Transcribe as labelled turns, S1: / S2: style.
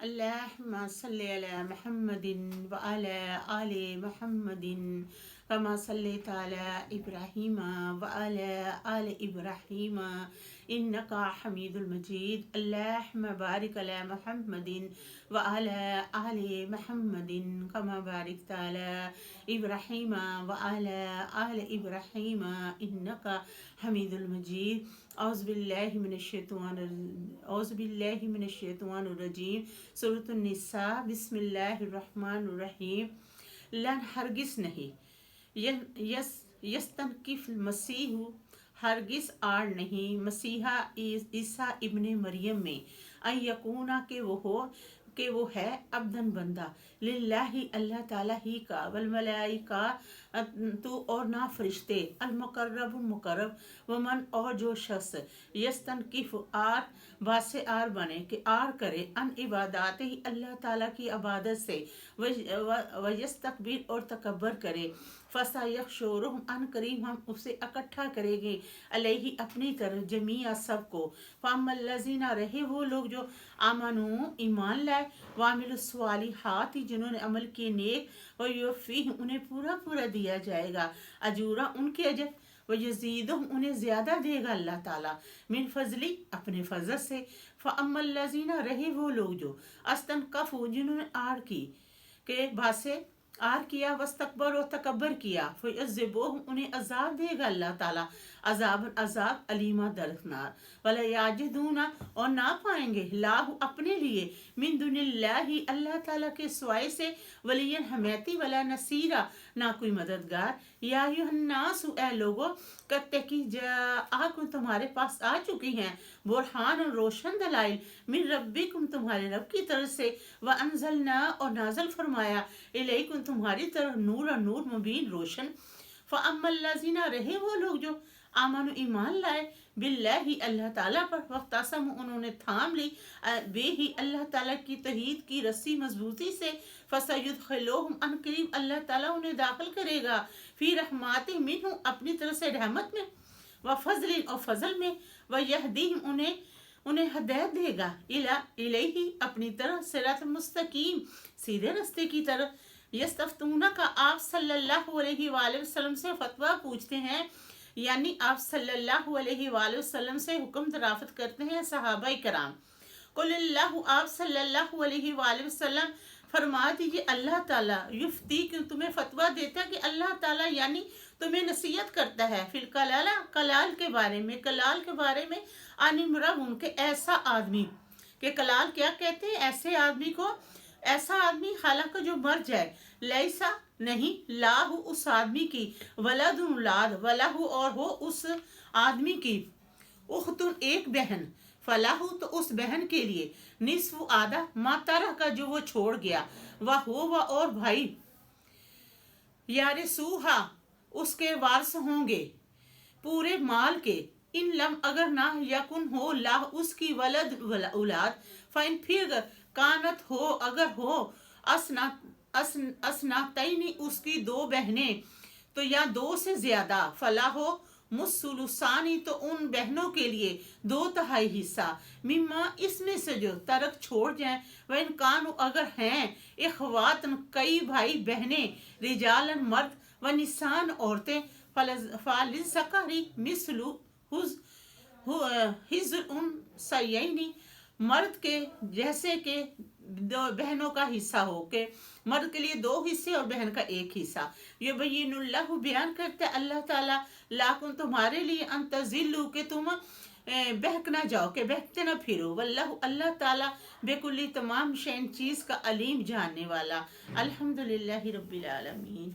S1: اللهم صل على محمد وعلى آل محمد كما صليت على إبراهيم وعلى آل إبراهيم إنك حميد مجيد. اللهم بارك على محمد وعلى آل محمد كما باركت على إبراهيم وعلى آل إبراهيم إنك حميد مجيد. أعوذ بالله من الشیطان الرجیم. سورۃ النساء. بسم اللہ الرحمن الرحیم. لن ہرگز نہیں، یستنکف المسیح ہرگز آڑ نہیں، مسیحا عیسیٰ ابن مریم میں، ان یکونا کہ وہ ہے عبدن بندہ، للہ اللہ تعالیٰ ہی کا، والملائکہ تو اور نہ فرشتے، المقرب مقرب، ومن اور جو شخص یستنکف آر باس آر بنے کہ آر کرے، ان عبادات ہی اللہ تعالیٰ کی عبادت سے، ویستکبر اور تکبر کرے، فسیحشرہم ان قریب ہم اسے اکٹھا کریں گے، علیہ اپنی طرف، جمیعا سب کو، فاما الذین رہے وہ لوگ جو آمنوا ایمان لائے، وعملوا الصالحات جنہوں نے عمل کیے نیک، ویوفیہم انہیں پورا پورا دیا جائے گا، اجورا ان کے اجر، ویزیدہم انہیں زیادہ دے گا اللہ تعالیٰ، من فضلی اپنے فضل سے، فاما الذین رہے وہ لوگ جو استنکفوا جنہوں نے آڑ کی کہ باسے آر کیا، واستکبر و تکبر کیا، فیعذبہم انہیں عذاب دے گا اللہ تعالیٰ، عذاب علیمہ دردناک، ولا یجدون اور نہ پائیں گے، لاہ اپنے لیے، من دون اللہ اللہ تعالیٰ کے سوائے سے، ولی حمیتی ولا نصیرہ نہ کوئی مددگار، یا ایھا الناس اے لوگو، قد تحقیق جاءکم تمہارے پاس آ چکی ہیں، برہان روشن دلائل، من ربکم تمہارے رب کی طرف سے، وانزلنا اور نازل فرمایا، الیکم تمہاری طرف، نور مبین روشن، فاما الذین رہے وہ لوگ جو آمنوا ایمان لائے، باللہ اللہ تعالیٰ پر، واعتصموا انہوں نے تھام لی، بے ہی اللہ تعالیٰ کی توحید کی رسی مضبوطی سے، فسیدخلوہم ان قریب اللہ تعالیٰ انہیں داخل کرے گا، فی رحمات منہ اپنی طرف سے رحمت میں، وفضل اور فضل میں، ویہدیہم انہیں ہدایت دے گا، الیہ اپنی طرف، صراط مستقیم سیدھے رستے کی طرف۔ یستفتونک آپ صلی اللہ علیہ وآلہ وسلم سے فتویٰ پوچھتے ہیں، یعنی آپ صلی اللہ علیہ وآلہ وسلم سے حکم درافت کرتے ہیں صحابہ کرام۔ قل اللہ آپ صلی اللہ علیہ وآلہ وسلم فرما دیجیے اللہ تعالیٰ، یفتی کہ تمہیں فتویٰ دیتا ہے، کہ اللہ تعالیٰ یعنی تمہیں نصیحت کرتا ہے، فی الکلالہ کلال کے بارے میں، عن امرأ ان کے ایسا آدمی، کہ کلال کیا کہتے ہیں، ایسے آدمی کو، ایسا آدمی حالانکہ جو مر جائے، لیسا نہیں، لاہ اس آدمی کی، ولد اولاد، ولہ اور ہو اس آدمی کی، اختن ایک بہن، فلاح تو اس بہن کے لیے، نصف آدھا ما ترک کا جو وہ چھوڑ گیا، وہ اور بھائی، یارثوہا اس کے وارث ہوں گے پورے مال کے، ان لم اگر نہ یکن ہو لاہ اس کی ولد اولاد، فإن پھر کانت ہو اگر ہو اسنتین اس کی دو بہنیں، تو یا دو سے زیادہ، فلا ہو مسلسانی تو ان بہنوں کے لیے 2/3 حصہ، مما اس میں سے جو ترک چھوڑ جائیں، وإن کانوا اگر ہیں، اخواتن کئی بھائی بہنیں، رجالن مرد، ونساء عورتیں، فللذکر مثل حظ الانثیین مرد کے جیسے کہ دو بہنوں کا حصہ ہو، کہ مرد کے لیے 2 حصے اور بہن کا 1 حصہ، یبین اللہ بیان کرتا ہے اللہ تعالیٰ، لاکن تمہارے لیے، ان تضلوا کہ تم بہک نہ جاؤ، کہ بہکتے نہ پھرو، واللہ اللہ تعالیٰ بکل تمام شین چیز کا علیم جاننے والا۔ الحمدللہ رب العالمین۔